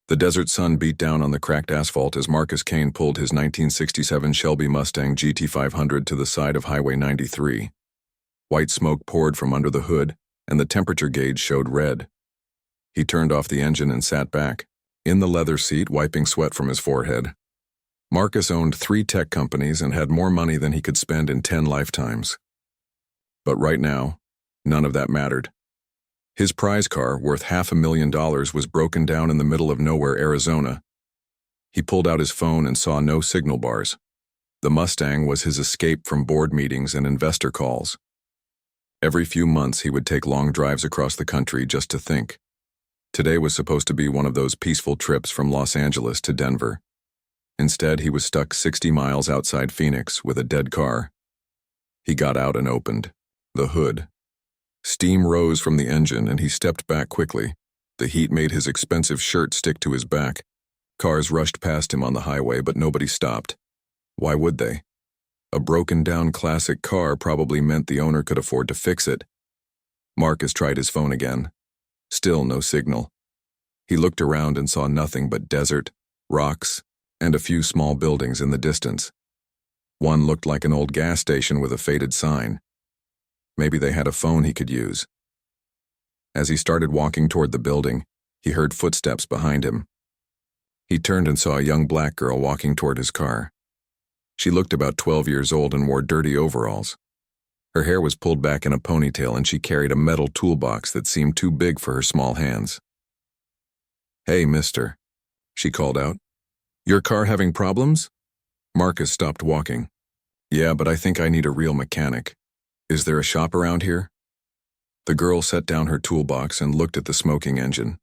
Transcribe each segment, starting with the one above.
The desert sun beat down on the cracked asphalt as Marcus Kane pulled his 1967 Shelby Mustang GT500 to the side of Highway 93. White smoke poured from under the hood, and the temperature gauge showed red. He turned off the engine and sat back, in the leather seat, wiping sweat from his forehead. Marcus owned 3 tech companies and had more money than he could spend in 10 lifetimes. But right now, none of that mattered. His prize car, worth $500,000, was broken down in the middle of nowhere, Arizona. He pulled out his phone and saw no signal bars. The Mustang was his escape from board meetings and investor calls. Every few months he would take long drives across the country just to think. Today was supposed to be one of those peaceful trips from Los Angeles to Denver. Instead, he was stuck 60 miles outside Phoenix with a dead car. He got out and opened the hood. Steam rose from the engine and he stepped back quickly. The heat made his expensive shirt stick to his back. Cars rushed past him on the highway, but nobody stopped. Why would they? A broken-down classic car probably meant the owner could afford to fix it. Marcus tried his phone again. Still no signal. He looked around and saw nothing but desert, rocks, and a few small buildings in the distance. One looked like an old gas station with a faded sign. Maybe they had a phone he could use. As he started walking toward the building, he heard footsteps behind him. He turned and saw a young black girl walking toward his car. She looked about 12 years old and wore dirty overalls. Her hair was pulled back in a ponytail and she carried a metal toolbox that seemed too big for her small hands. "Hey, mister," she called out. "Your car having problems?" Marcus stopped walking. "Yeah, but I think I need a real mechanic. Is there a shop around here?" The girl set down her toolbox and looked at the smoking engine.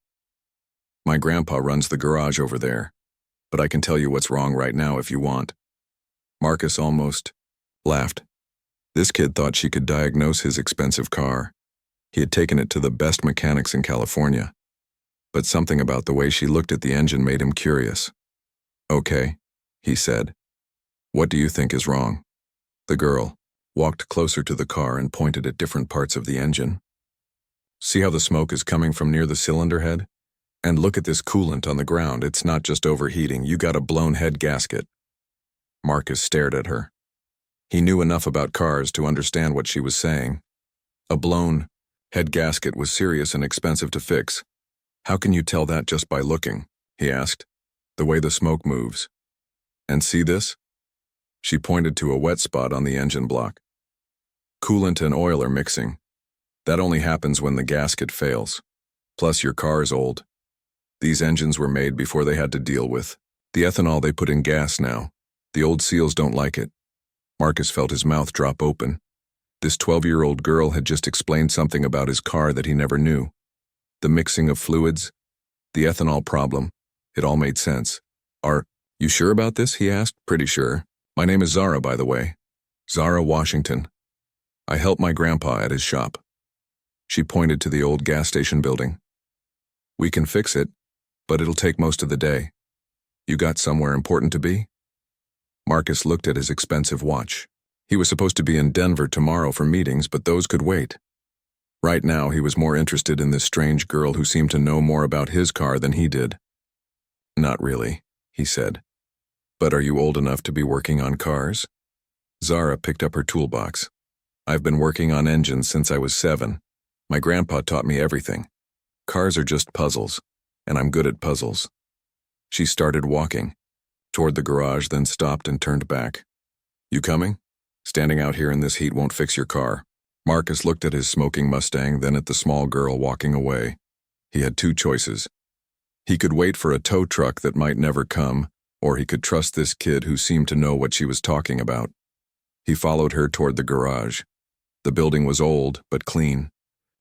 "My grandpa runs the garage over there, but I can tell you what's wrong right now if you want." Marcus almost laughed. This kid thought she could diagnose his expensive car. He had taken it to the best mechanics in California. But something about the way she looked at the engine made him curious. "Okay," he said. "What do you think is wrong?" The girl walked closer to the car and pointed at different parts of the engine. "See how the smoke is coming from near the cylinder head? And look at this coolant on the ground. It's not just overheating. You got a blown head gasket." Marcus stared at her. He knew enough about cars to understand what she was saying. A blown head gasket was serious and expensive to fix. "How can you tell that just by looking?" he asked. "The way the smoke moves. And see this?" She pointed to a wet spot on the engine block. "Coolant and oil are mixing. That only happens when the gasket fails. Plus your car's old. These engines were made before they had to deal with the ethanol they put in gas now. The old seals don't like it." Marcus felt his mouth drop open. This 12-year-old girl had just explained something about his car that he never knew. The mixing of fluids, the ethanol problem, it all made sense. "Are you sure about this?" he asked. "Pretty sure. My name is Zara, by the way. Zara Washington. I help my grandpa at his shop." She pointed to the old gas station building. "We can fix it, but it'll take most of the day. You got somewhere important to be?" Marcus looked at his expensive watch. He was supposed to be in Denver tomorrow for meetings, but those could wait. Right now, he was more interested in this strange girl who seemed to know more about his car than he did. "Not really," he said. "But are you old enough to be working on cars?" Zara picked up her toolbox. "I've been working on engines since I was 7. My grandpa taught me everything. Cars are just puzzles, and I'm good at puzzles." She started walking toward the garage, then stopped and turned back. "You coming? Standing out here in this heat won't fix your car." Marcus looked at his smoking Mustang, then at the small girl walking away. He had 2 choices. He could wait for a tow truck that might never come, or he could trust this kid who seemed to know what she was talking about. He followed her toward the garage. The building was old, but clean.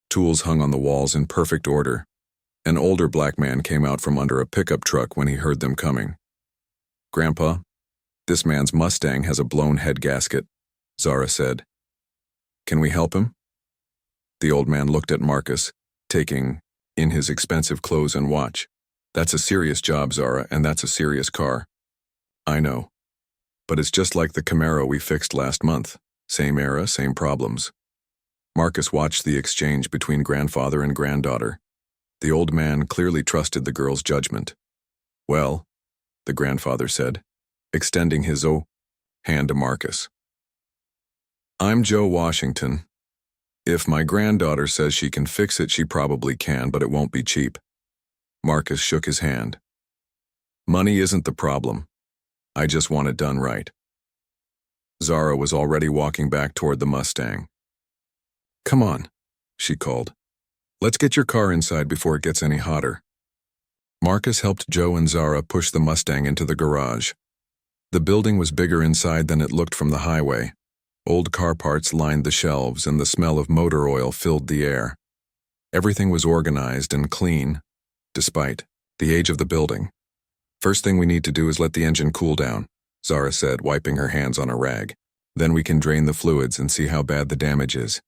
Tools hung on the walls in perfect order. An older black man came out from under a pickup truck when he heard them coming. "Grandpa, this man's Mustang has a blown head gasket," Zara said. "Can we help him?" The old man looked at Marcus, taking in his expensive clothes and watch. "That's a serious job, Zara, and that's a serious car." "I know. But it's just like the Camaro we fixed last month. Same era, same problems." Marcus watched the exchange between grandfather and granddaughter. The old man clearly trusted the girl's judgment. Well, the grandfather said, extending his hand to Marcus. I'm Joe Washington. If my granddaughter says she can fix it, she probably can, but it won't be cheap. Marcus shook his hand. Money isn't the problem. I just want it done right. Zara was already walking back toward the Mustang. Come on, she called. Let's get your car inside before it gets any hotter. Marcus helped Joe and Zara push the Mustang into the garage. The building was bigger inside than it looked from the highway. Old car parts lined the shelves and the smell of motor oil filled the air. Everything was organized and clean, despite the age of the building. First thing we need to do is let the engine cool down, Zara said, wiping her hands on a rag. Then we can drain the fluids and see how bad the damage is.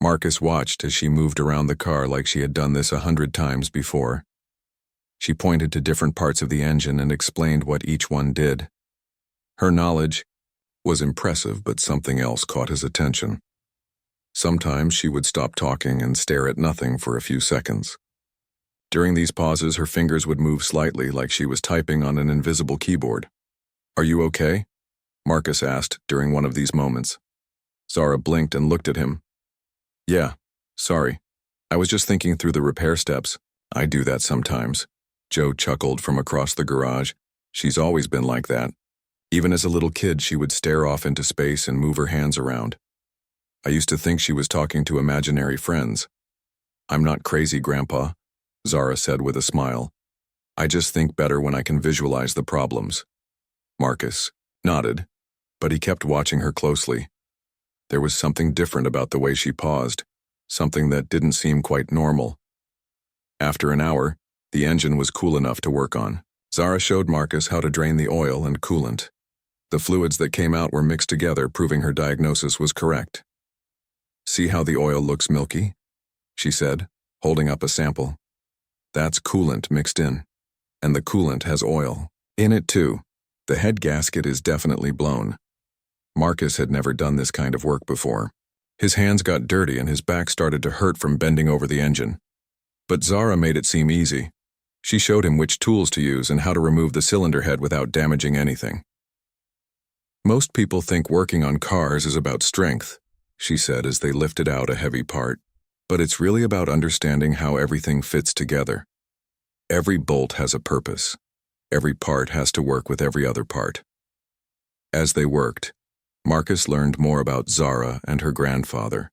Marcus watched as she moved around the car like she had done this 100 times before. She pointed to different parts of the engine and explained what each one did. Her knowledge was impressive, but something else caught his attention. Sometimes she would stop talking and stare at nothing for a few seconds. During these pauses, her fingers would move slightly like she was typing on an invisible keyboard. Are you okay? Marcus asked during one of these moments. Zara blinked and looked at him. Yeah, sorry. I was just thinking through the repair steps. I do that sometimes. Joe chuckled from across the garage. She's always been like that. Even as a little kid, she would stare off into space and move her hands around. I used to think she was talking to imaginary friends. I'm not crazy, Grandpa, Zara said with a smile. I just think better when I can visualize the problems. Marcus nodded, but he kept watching her closely. There was something different about the way she paused, something that didn't seem quite normal. After an hour, the engine was cool enough to work on. Zara showed Marcus how to drain the oil and coolant. The fluids that came out were mixed together, proving her diagnosis was correct. See how the oil looks milky? She said, holding up a sample. That's coolant mixed in. And the coolant has oil in it too. The head gasket is definitely blown. Marcus had never done this kind of work before. His hands got dirty and his back started to hurt from bending over the engine. But Zara made it seem easy. She showed him which tools to use and how to remove the cylinder head without damaging anything. Most people think working on cars is about strength, she said as they lifted out a heavy part. But it's really about understanding how everything fits together. Every bolt has a purpose. Every part has to work with every other part. As they worked, Marcus learned more about Zara and her grandfather.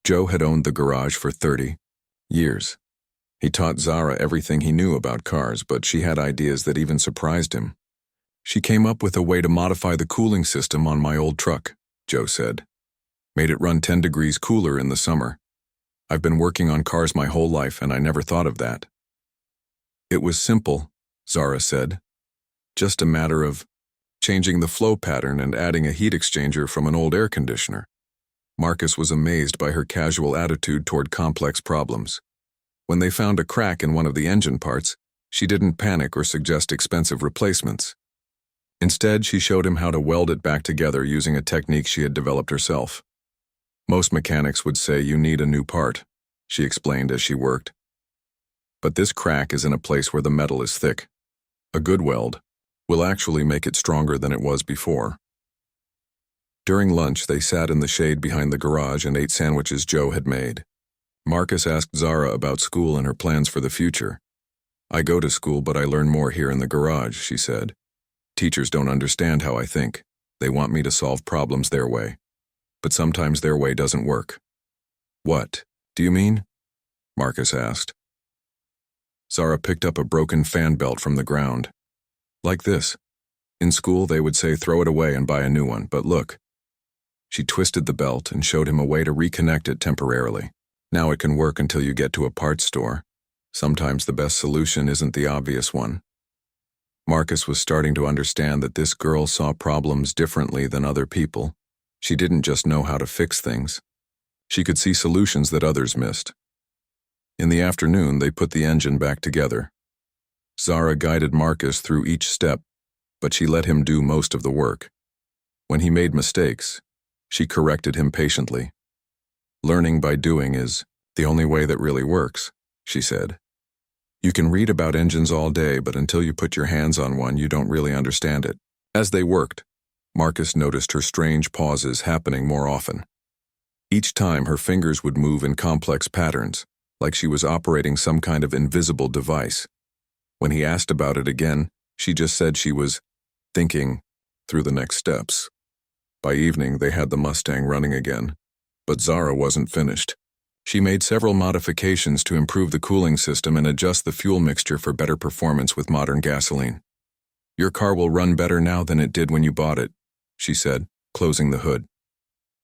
Joe had owned the garage for 30 years. He taught Zara everything he knew about cars, but she had ideas that even surprised him. She came up with a way to modify the cooling system on my old truck, Joe said. Made it run 10 degrees cooler in the summer. I've been working on cars my whole life and I never thought of that. It was simple, Zara said. Just a matter of changing the flow pattern and adding a heat exchanger from an old air conditioner. Marcus was amazed by her casual attitude toward complex problems. When they found a crack in one of the engine parts, she didn't panic or suggest expensive replacements. Instead, she showed him how to weld it back together using a technique she had developed herself. Most mechanics would say you need a new part, she explained as she worked. But this crack is in a place where the metal is thick. A good weld will actually make it stronger than it was before. During lunch, they sat in the shade behind the garage and ate sandwiches Joe had made. Marcus asked Zara about school and her plans for the future. I go to school, but I learn more here in the garage, she said. Teachers don't understand how I think. They want me to solve problems their way. But sometimes their way doesn't work. What do you mean? Marcus asked. Zara picked up a broken fan belt from the ground. Like this. In school, they would say throw it away and buy a new one, but look. She twisted the belt and showed him a way to reconnect it temporarily. Now it can work until you get to a parts store. Sometimes the best solution isn't the obvious one. Marcus was starting to understand that this girl saw problems differently than other people. She didn't just know how to fix things. She could see solutions that others missed. In the afternoon, they put the engine back together. Zara guided Marcus through each step, but she let him do most of the work. When he made mistakes, she corrected him patiently. Learning by doing is the only way that really works, she said. You can read about engines all day, but until you put your hands on one, you don't really understand it. As they worked, Marcus noticed her strange pauses happening more often. Each time her fingers would move in complex patterns, like she was operating some kind of invisible device. When he asked about it again, she just said she was thinking through the next steps. By evening, they had the Mustang running again, but Zara wasn't finished. She made several modifications to improve the cooling system and adjust the fuel mixture for better performance with modern gasoline. "Your car will run better now than it did when you bought it," she said, closing the hood.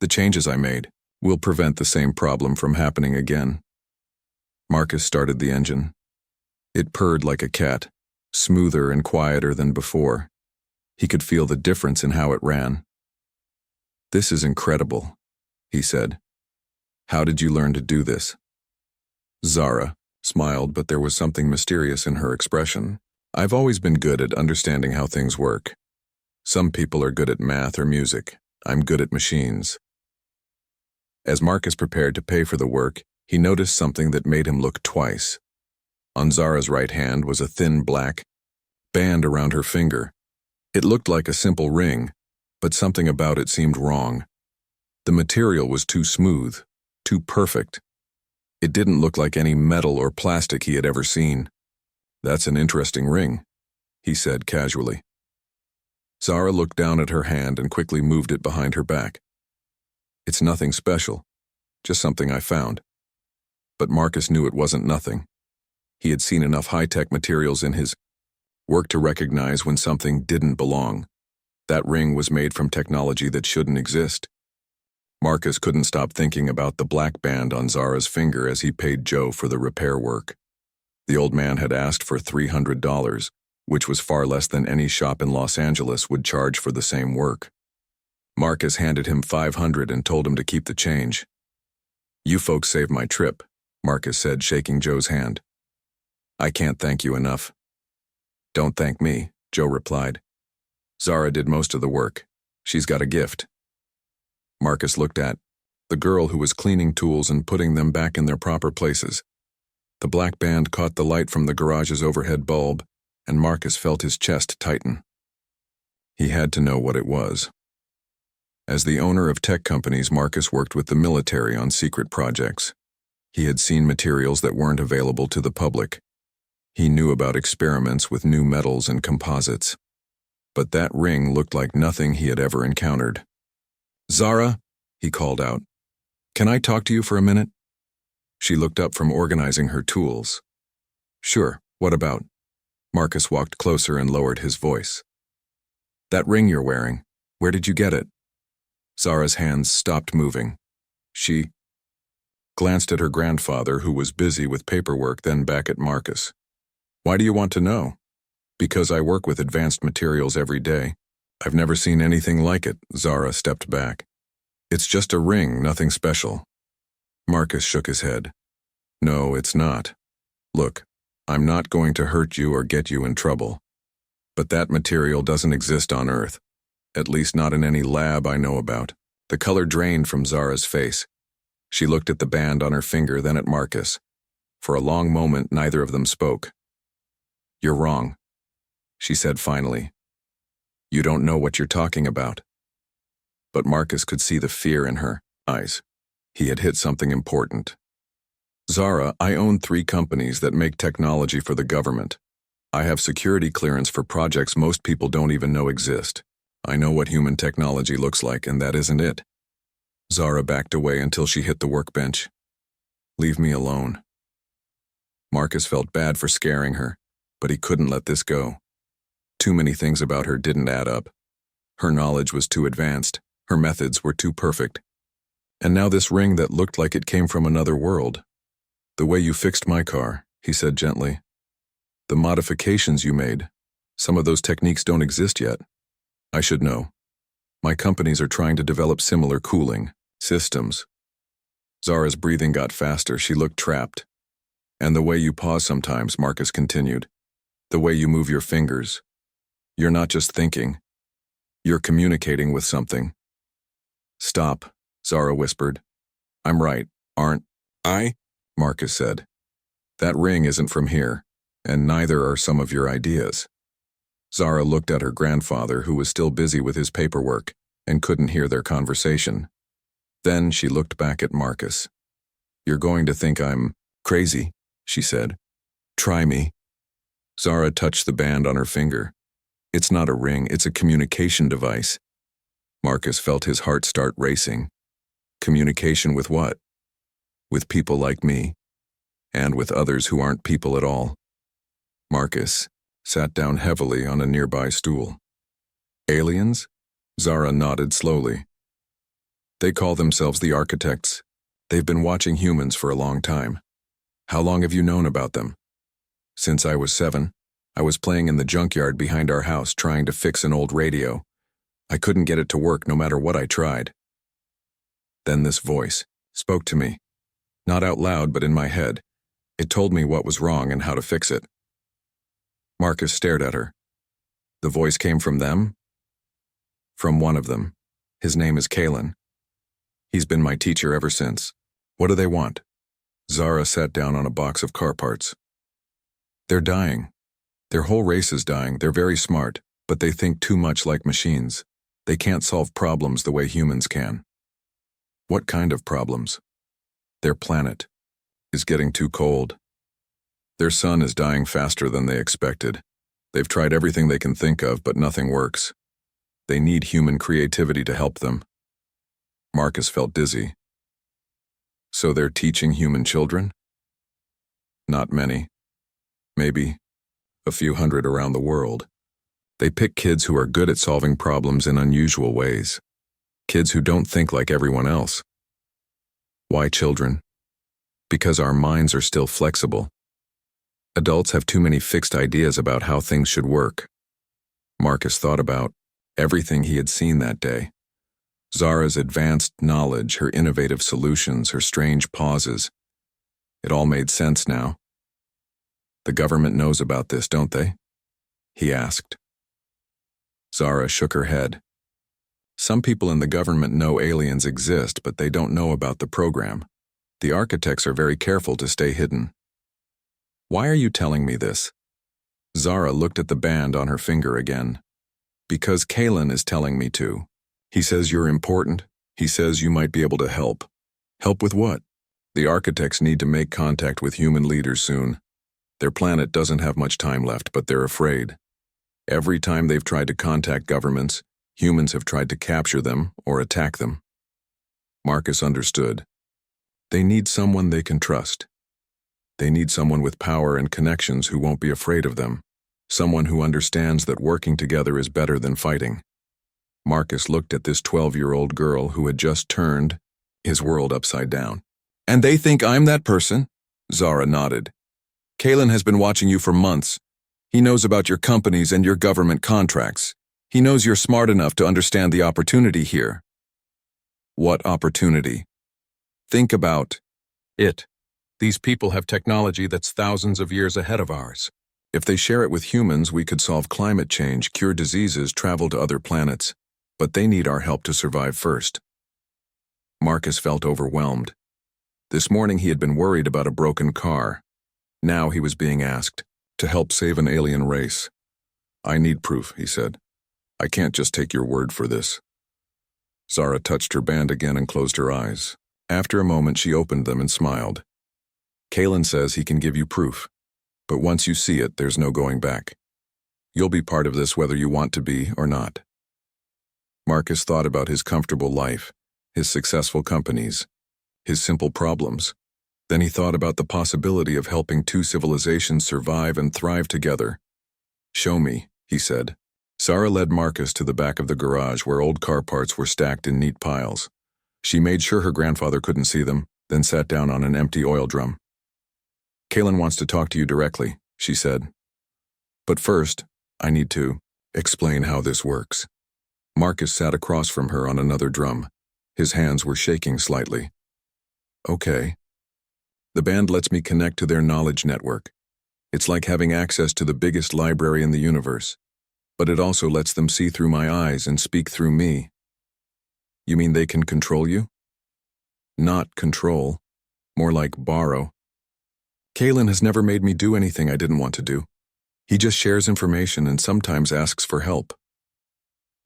"The changes I made will prevent the same problem from happening again." Marcus started the engine. It purred like a cat, smoother and quieter than before. He could feel the difference in how it ran. "This is incredible," he said. "How did you learn to do this?" Zara smiled, but there was something mysterious in her expression. "I've always been good at understanding how things work. Some people are good at math or music. I'm good at machines." As Marcus prepared to pay for the work, he noticed something that made him look twice. On Zara's right hand was a thin black band around her finger. It looked like a simple ring, but something about it seemed wrong. The material was too smooth, too perfect. It didn't look like any metal or plastic he had ever seen. "That's an interesting ring," he said casually. Zara looked down at her hand and quickly moved it behind her back. "It's nothing special, just something I found." But Marcus knew it wasn't nothing. He had seen enough high-tech materials in his work to recognize when something didn't belong. That ring was made from technology that shouldn't exist. Marcus couldn't stop thinking about the black band on Zara's finger as he paid Joe for the repair work. The old man had asked for $300, which was far less than any shop in Los Angeles would charge for the same work. Marcus handed him $500 and told him to keep the change. "You folks saved my trip," Marcus said, shaking Joe's hand. "I can't thank you enough." "Don't thank me," Joe replied. "Zara did most of the work. She's got a gift." Marcus looked at the girl who was cleaning tools and putting them back in their proper places. The black band caught the light from the garage's overhead bulb, and Marcus felt his chest tighten. He had to know what it was. As the owner of tech companies, Marcus worked with the military on secret projects. He had seen materials that weren't available to the public. He knew about experiments with new metals and composites. But that ring looked like nothing he had ever encountered. "Zara," he called out, "can I talk to you for a minute?" She looked up from organizing her tools. "Sure, what about?" Marcus walked closer and lowered his voice. "That ring you're wearing, where did you get it?" Zara's hands stopped moving. She glanced at her grandfather, who was busy with paperwork, then back at Marcus. "Why do you want to know?" "Because I work with advanced materials every day. I've never seen anything like it." Zara stepped back. "It's just a ring, nothing special." Marcus shook his head. "No, it's not. Look, I'm not going to hurt you or get you in trouble. But that material doesn't exist on Earth. At least not in any lab I know about." The color drained from Zara's face. She looked at the band on her finger, then at Marcus. For a long moment, neither of them spoke. "You're wrong," she said finally. "You don't know what you're talking about." But Marcus could see the fear in her eyes. He had hit something important. "Zara, I own 3 companies that make technology for the government. I have security clearance for projects most people don't even know exist. I know what human technology looks like, and that isn't it." Zara backed away until she hit the workbench. "Leave me alone." Marcus felt bad for scaring her, but he couldn't let this go. Too many things about her didn't add up. Her knowledge was too advanced, her methods were too perfect. And now this ring that looked like it came from another world. "The way you fixed my car," he said gently. "The modifications you made, some of those techniques don't exist yet. I should know. My companies are trying to develop similar cooling systems." Zara's breathing got faster. She looked trapped. "And the way you pause sometimes," Marcus continued. "The way you move your fingers. You're not just thinking. You're communicating with something." "Stop," Zara whispered. "I'm right, aren't I?" Marcus said. "That ring isn't from here. and neither are some of your ideas. Zara looked at her grandfather, who was still busy with his paperwork, and couldn't hear their conversation. Then she looked back at Marcus. "You're going to think I'm crazy," she said. "Try me." Zara touched the band on her finger. "It's not a ring, it's a communication device." Marcus felt his heart start racing. Communication with what? With people like me, and with others who aren't people at all. Marcus sat down heavily on a nearby stool. "Aliens?" Zara nodded slowly. "They call themselves the architects. They've been watching humans for a long time." "How long have you known about them?" "Since I was 7. I was playing in the junkyard behind our house trying to fix an old radio. I couldn't get it to work no matter what I tried. Then this voice spoke to me. Not out loud, but in my head. It told me what was wrong and how to fix it." Marcus stared at her. "The voice came from them?" "From one of them. His name is Kalen. He's been my teacher ever since." "What do they want?" Zara sat down on a box of car parts. "They're dying. Their whole race is dying. They're very smart, but they think too much like machines. They can't solve problems the way humans can." "What kind of problems?" "Their planet is getting too cold. Their sun is dying faster than they expected. They've tried everything they can think of, but nothing works. They need human creativity to help them." Marcus felt dizzy. "So they're teaching human children?" "Not many. Maybe a few hundred around the world. They pick kids who are good at solving problems in unusual ways. Kids who don't think like everyone else." "Why children?" "Because our minds are still flexible. Adults have too many fixed ideas about how things should work." Marcus thought about everything he had seen that day. Zara's advanced knowledge, her innovative solutions, her strange pauses. It all made sense now. "The government knows about this, don't they?" he asked. Zara shook her head. "Some people in the government know aliens exist, but they don't know about the program. The architects are very careful to stay hidden." "Why are you telling me this?" Zara looked at the band on her finger again. "Because Kalen is telling me to. He says you're important. He says you might be able to help." "Help with what?" "The architects need to make contact with human leaders soon. Their planet doesn't have much time left, but they're afraid. Every time they've tried to contact governments, humans have tried to capture them or attack them." Marcus understood. They need someone they can trust. They need someone with power and connections who won't be afraid of them. Someone who understands that working together is better than fighting. Marcus looked at this 12-year-old girl who had just turned his world upside down. "And they think I'm that person?" Zara nodded. "Kalen has been watching you for months. He knows about your companies and your government contracts. He knows you're smart enough to understand the opportunity here." "What opportunity?" "Think about it. These people have technology that's thousands of years ahead of ours. If they share it with humans, we could solve climate change, cure diseases, travel to other planets. But they need our help to survive first." Marcus felt overwhelmed. This morning he had been worried about a broken car. Now he was being asked to help save an alien race. "I need proof," he said. "I can't just take your word for this." Zara touched her band again and closed her eyes. After a moment she opened them and smiled. "Kalen says he can give you proof, but once you see it, there's no going back. You'll be part of this whether you want to be or not." Marcus thought about his comfortable life, his successful companies, his simple problems. Then he thought about the possibility of helping two civilizations survive and thrive together. "Show me," he said. Zara led Marcus to the back of the garage where old car parts were stacked in neat piles. She made sure her grandfather couldn't see them, then sat down on an empty oil drum. "Kalen wants to talk to you directly," she said. "But first, I need to explain how this works." Marcus sat across from her on another drum. His hands were shaking slightly. "Okay. The band lets me connect to their knowledge network. It's like having access to the biggest library in the universe. But it also lets them see through my eyes and speak through me." "You mean they can control you?" "Not control. More like borrow. Kalen has never made me do anything I didn't want to do. He just shares information and sometimes asks for help.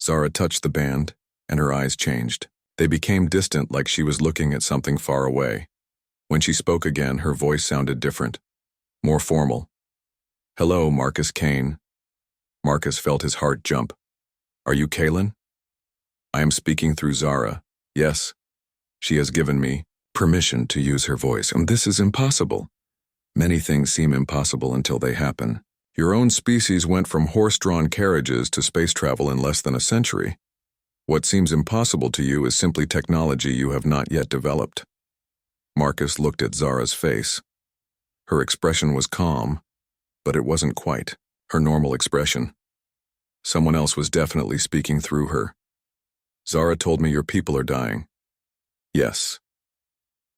Zara touched the band, and her eyes changed. They became distant, like she was looking at something far away. When she spoke again, her voice sounded different, more formal. "Hello, Marcus Kane." Marcus felt his heart jump. "Are you Kalen?" "I am speaking through Zara. Yes. She has given me permission to use her voice, and this is impossible. Many things seem impossible until they happen. Your own species went from horse-drawn carriages to space travel in less than a century. What seems impossible to you is simply technology you have not yet developed." Marcus looked at Zara's face. Her expression was calm, but it wasn't quite her normal expression. Someone else was definitely speaking through her. "Zara told me your people are dying." "Yes.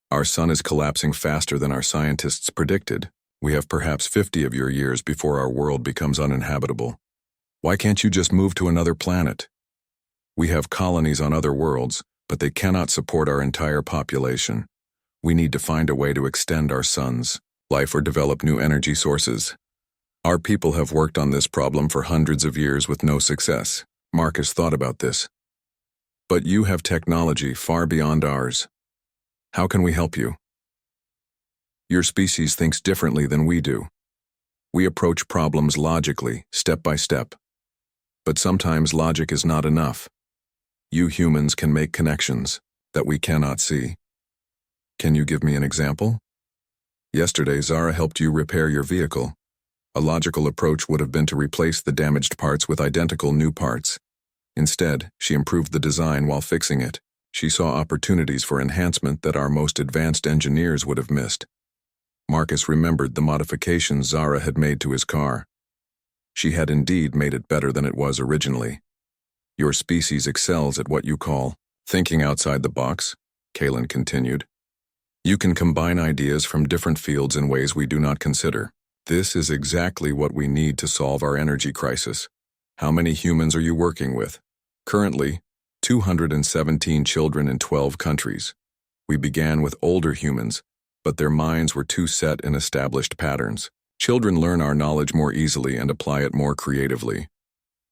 Our sun is collapsing faster than our scientists predicted. We have perhaps 50 of your years before our world becomes uninhabitable. Why can't you just move to another planet? We have colonies on other worlds, but they cannot support our entire population. We need to find a way to extend our sun's life or develop new energy sources. Our people have worked on this problem for hundreds of years with no success." Marcus thought about this. "But you have technology far beyond ours. How can we help you?" "Your species thinks differently than we do. We approach problems logically, step by step. But sometimes logic is not enough. You humans can make connections that we cannot see." "Can you give me an example?" "Yesterday, Zara helped you repair your vehicle. A logical approach would have been to replace the damaged parts with identical new parts. Instead, she improved the design while fixing it. She saw opportunities for enhancement that our most advanced engineers would have missed." Marcus remembered the modifications Zara had made to his car. She had indeed made it better than it was originally. "Your species excels at what you call thinking outside the box," Kalen continued. "You can combine ideas from different fields in ways we do not consider. This is exactly what we need to solve our energy crisis. How many humans are you working with?" "Currently, 217 children in 12 countries. We began with older humans, but their minds were too set in established patterns. Children learn our knowledge more easily and apply it more creatively."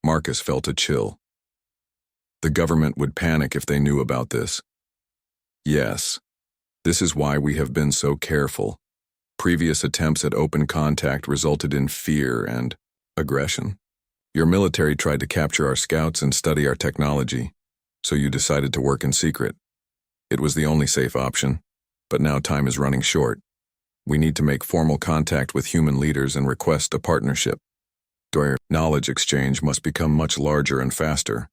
Marcus felt a chill. "The government would panic if they knew about this." "Yes. This is why we have been so careful. Previous attempts at open contact resulted in fear and aggression. Your military tried to capture our scouts and study our technology, so you decided to work in secret. It was the only safe option, but now time is running short. We need to make formal contact with human leaders and request a partnership. Our knowledge exchange must become much larger and faster."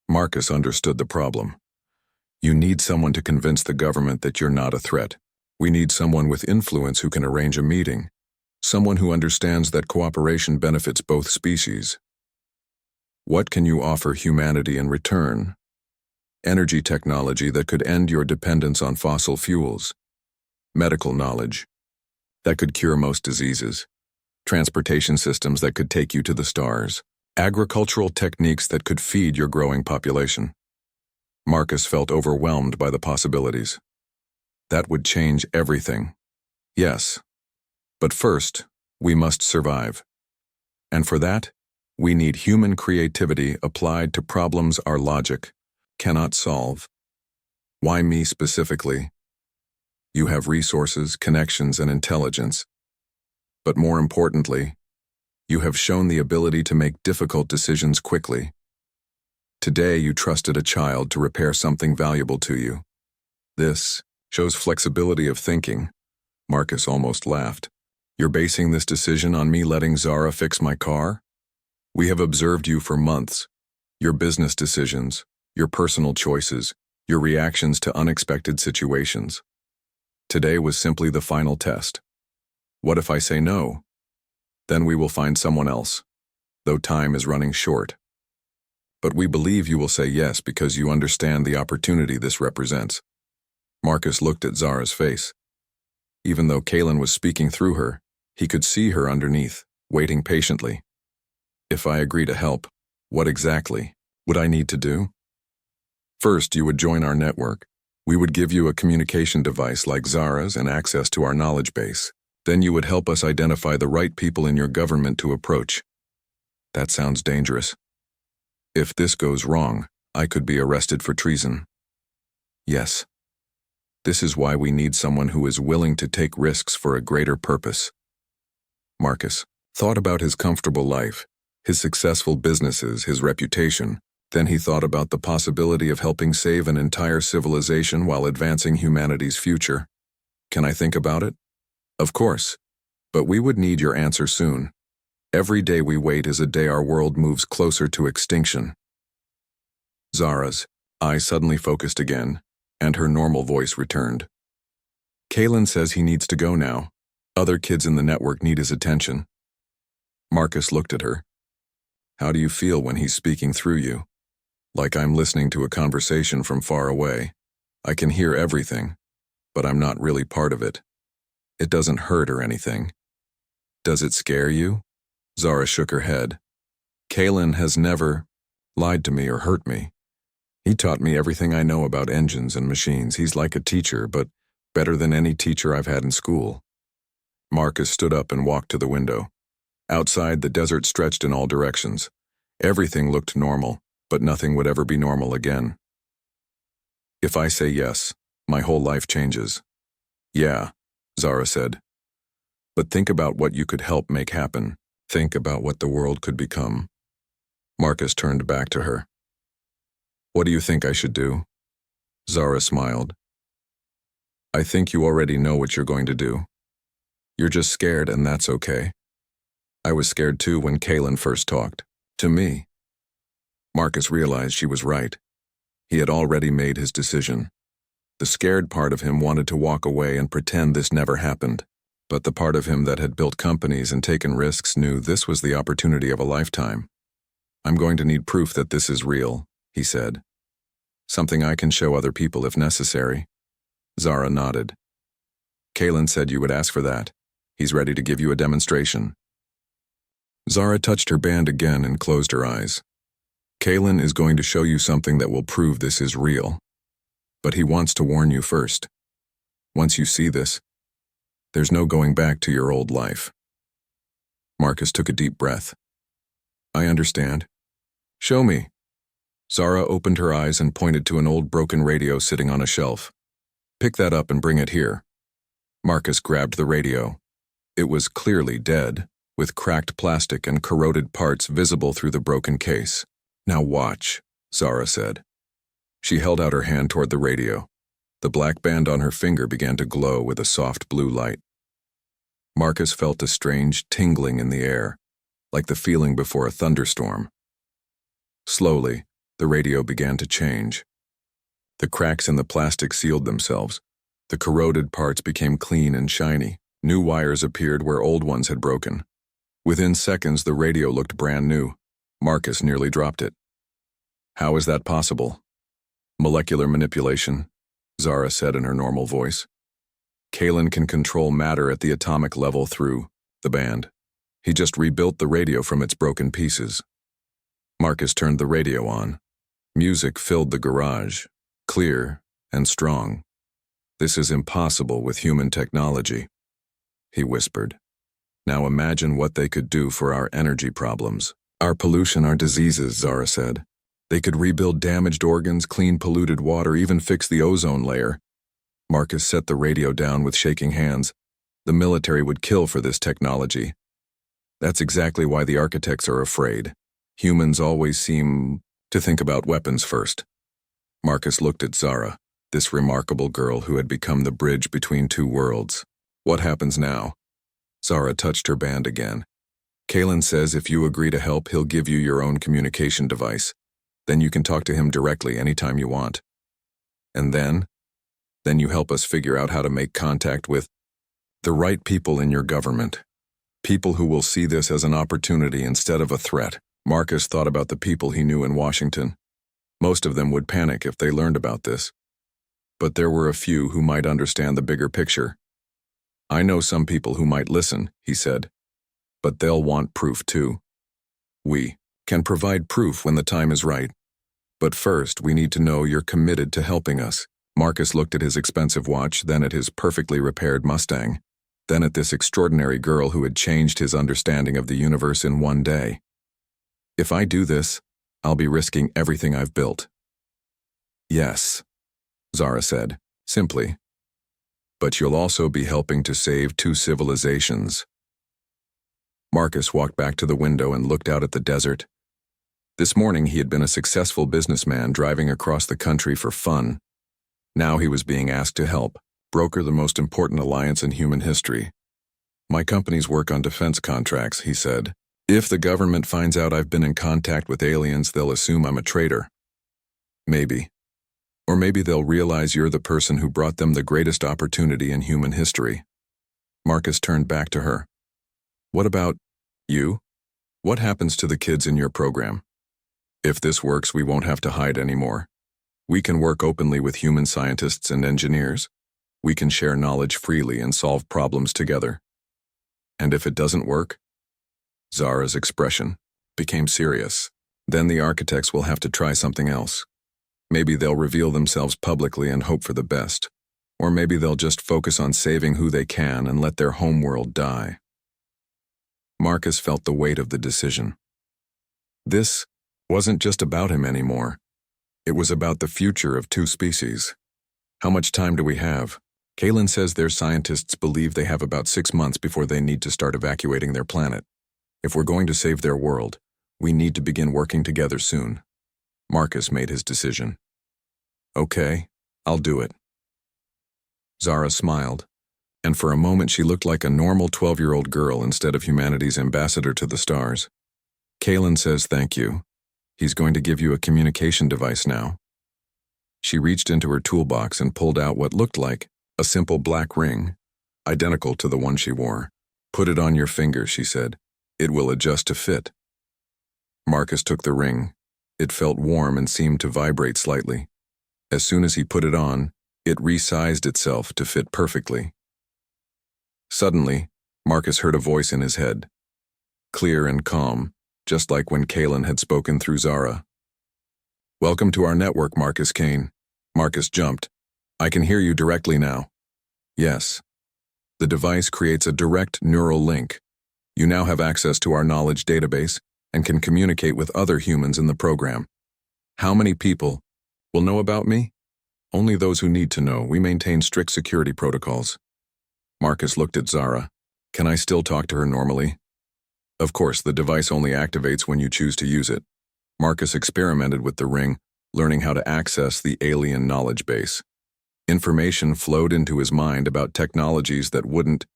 Marcus understood the problem. "You need someone to convince the government that you're not a threat. We need someone with influence who can arrange a meeting. Someone who understands that cooperation benefits both species. What can you offer humanity in return?" "Energy technology that could end your dependence on fossil fuels. Medical knowledge that could cure most diseases. Transportation systems that could take you to the stars. Agricultural techniques that could feed your growing population." Marcus felt overwhelmed by the possibilities. That would change everything. "Yes. But first, we must survive. And for that, we need human creativity applied to problems our logic cannot solve." "Why me specifically?" "You have resources, connections, and intelligence. But more importantly, you have shown the ability to make difficult decisions quickly. Today you trusted a child to repair something valuable to you. This shows flexibility of thinking." Marcus almost laughed. "You're basing this decision on me letting Zara fix my car? We have observed you for months. Your business decisions, your personal choices, your reactions to unexpected situations. Today was simply the final test. What if I say no? Then we will find someone else, though time is running short. But we believe you will say yes because you understand the opportunity this represents." Marcus looked at Zara's face. Even though Kalen was speaking through her, he could see her underneath, waiting patiently. "If I agree to help, what exactly would I need to do?" "First, you would join our network. We would give you a communication device like Zara's and access to our knowledge base. Then you would help us identify the right people in your government to approach. That sounds dangerous. If this goes wrong, I could be arrested for treason. Yes. This is why we need someone who is willing to take risks for a greater purpose. Marcus thought about his comfortable life, his successful businesses, his reputation. Then he thought about the possibility of helping save an entire civilization while advancing humanity's future. Can I think about it? Of course. But we would need your answer soon. Every day we wait is a day our world moves closer to extinction. Zara's eyes suddenly focused again, and her normal voice returned. Kalen says he needs to go now. Other kids in the network need his attention. Marcus looked at her. How do you feel when he's speaking through you? Like I'm listening to a conversation from far away. I can hear everything, but I'm not really part of it. It doesn't hurt or anything. Does it scare you? Zara shook her head. Kalen has never lied to me or hurt me. He taught me everything I know about engines and machines. He's like a teacher, but better than any teacher I've had in school. Marcus stood up and walked to the window. Outside, the desert stretched in all directions. Everything looked normal, but nothing would ever be normal again. If I say yes, my whole life changes. Yeah, Zara said. But think about what you could help make happen. Think about what the world could become. Marcus turned back to her. What do you think I should do? Zara smiled. I think you already know what you're going to do. You're just scared, and that's okay. I was scared too when Kalen first talked. To me. Marcus realized she was right. He had already made his decision. The scared part of him wanted to walk away and pretend this never happened. But the part of him that had built companies and taken risks knew this was the opportunity of a lifetime. I'm going to need proof that this is real, he said. Something I can show other people if necessary. Zara nodded. Kalen said you would ask for that. He's ready to give you a demonstration. Zara touched her band again and closed her eyes. Kalen is going to show you something that will prove this is real. But he wants to warn you first. Once you see this, there's no going back to your old life. Marcus took a deep breath. I understand. Show me. Zara opened her eyes and pointed to an old broken radio sitting on a shelf. Pick that up and bring it here. Marcus grabbed the radio. It was clearly dead, with cracked plastic and corroded parts visible through the broken case. Now watch, Zara said. She held out her hand toward the radio. The black band on her finger began to glow with a soft blue light. Marcus felt a strange tingling in the air, like the feeling before a thunderstorm. Slowly, the radio began to change. The cracks in the plastic sealed themselves. The corroded parts became clean and shiny. New wires appeared where old ones had broken. Within seconds, the radio looked brand new. Marcus nearly dropped it. How is that possible? Molecular manipulation, Zara said in her normal voice. Kalen can control matter at the atomic level through the band. He just rebuilt the radio from its broken pieces. Marcus turned the radio on. Music filled the garage, clear and strong. This is impossible with human technology, he whispered. Now imagine what they could do for our energy problems. Our pollution, our diseases, Zara said. They could rebuild damaged organs, clean polluted water, even fix the ozone layer. Marcus set the radio down with shaking hands. The military would kill for this technology. That's exactly why the architects are afraid. Humans always seem to think about weapons first. Marcus looked at Zara, this remarkable girl who had become the bridge between two worlds. What happens now? Zara touched her band again. Kalen says if you agree to help, he'll give you your own communication device. Then you can talk to him directly anytime you want. And then you help us figure out how to make contact with the right people in your government. People who will see this as an opportunity instead of a threat. Marcus thought about the people he knew in Washington. Most of them would panic if they learned about this. But there were a few who might understand the bigger picture. I know some people who might listen, he said. But they'll want proof too. We can provide proof when the time is right. But first, we need to know you're committed to helping us. Marcus looked at his expensive watch, then at his perfectly repaired Mustang. then at this extraordinary girl who had changed his understanding of the universe in one day. If I do this, I'll be risking everything I've built. Yes, Zara said, simply. But you'll also be helping to save 2 civilizations. Marcus walked back to the window and looked out at the desert. This morning he had been a successful businessman driving across the country for fun. Now he was being asked to help broker the most important alliance in human history. My companies work on defense contracts, he said. If the government finds out I've been in contact with aliens, they'll assume I'm a traitor. Maybe. Or maybe they'll realize you're the person who brought them the greatest opportunity in human history. Marcus turned back to her. What about you? What happens to the kids in your program? If this works, we won't have to hide anymore. We can work openly with human scientists and engineers. We can share knowledge freely and solve problems together. And if it doesn't work? Zara's expression became serious. Then the architects will have to try something else. Maybe they'll reveal themselves publicly and hope for the best. Or maybe they'll just focus on saving who they can and let their homeworld die. Marcus felt the weight of the decision. This wasn't just about him anymore. It was about the future of 2 species. How much time do we have? Kaylin says their scientists believe they have about 6 months before they need to start evacuating their planet. If we're going to save their world, we need to begin working together soon. Marcus made his decision. Okay, I'll do it. Zara smiled, and for a moment she looked like a normal 12-year-old girl instead of humanity's ambassador to the stars. Kaylin says thank you. He's going to give you a communication device now. She reached into her toolbox and pulled out what looked like a simple black ring, identical to the one she wore. Put it on your finger, she said. It will adjust to fit. Marcus took the ring. It felt warm and seemed to vibrate slightly. As soon as he put it on, it resized itself to fit perfectly. Suddenly, Marcus heard a voice in his head. Clear and calm, just like when Kaylin had spoken through Zara. Welcome to our network, Marcus Kane. Marcus jumped. I can hear you directly now. Yes. The device creates a direct neural link. You now have access to our knowledge database and can communicate with other humans in the program. How many people will know about me? Only those who need to know. We maintain strict security protocols. Marcus looked at Zara. Can I still talk to her normally? Of course, the device only activates when you choose to use it. Marcus experimented with the ring, learning how to access the alien knowledge base. Information flowed into his mind about technologies that wouldn't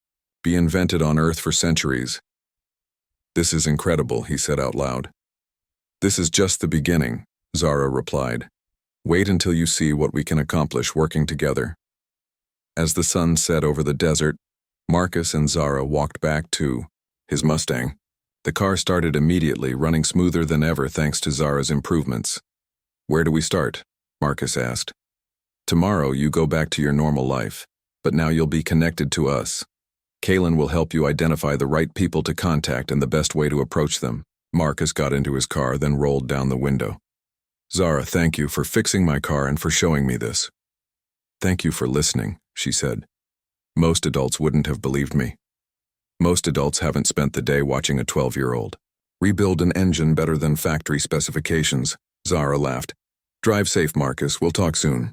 be invented on Earth for centuries. This is incredible, he said out loud. This is just the beginning, Zara replied. Wait until you see what we can accomplish working together. As the sun set over the desert, Marcus and Zara walked back to his Mustang. The car started immediately, running smoother than ever thanks to Zara's improvements. Where do we start? Marcus asked. Tomorrow you go back to your normal life, but now you'll be connected to us. Kaylin will help you identify the right people to contact and the best way to approach them. Marcus got into his car, then rolled down the window. Zara, thank you for fixing my car and for showing me this. Thank you for listening, she said. Most adults wouldn't have believed me. Most adults haven't spent the day watching a 12-year-old rebuild an engine better than factory specifications. Zara laughed. Drive safe, Marcus. We'll talk soon.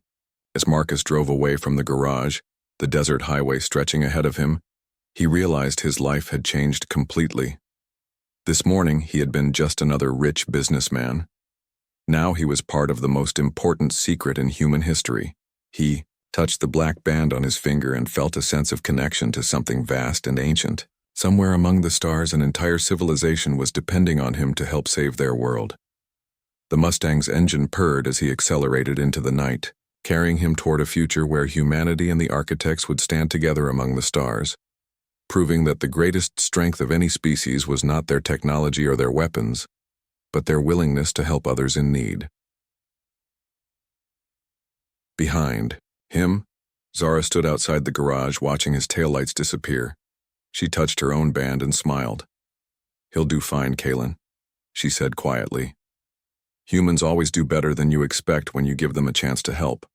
As Marcus drove away from the garage, the desert highway stretching ahead of him, he realized his life had changed completely. This morning, he had been just another rich businessman. Now he was part of the most important secret in human history. He touched the black band on his finger and felt a sense of connection to something vast and ancient. Somewhere among the stars, an entire civilization was depending on him to help save their world. The Mustang's engine purred as he accelerated into the night, carrying him toward a future where humanity and the architects would stand together among the stars, proving that the greatest strength of any species was not their technology or their weapons, but their willingness to help others in need. Behind him, Zara stood outside the garage watching his taillights disappear. She touched her own band and smiled. He'll do fine, Kaylin, she said quietly. Humans always do better than you expect when you give them a chance to help.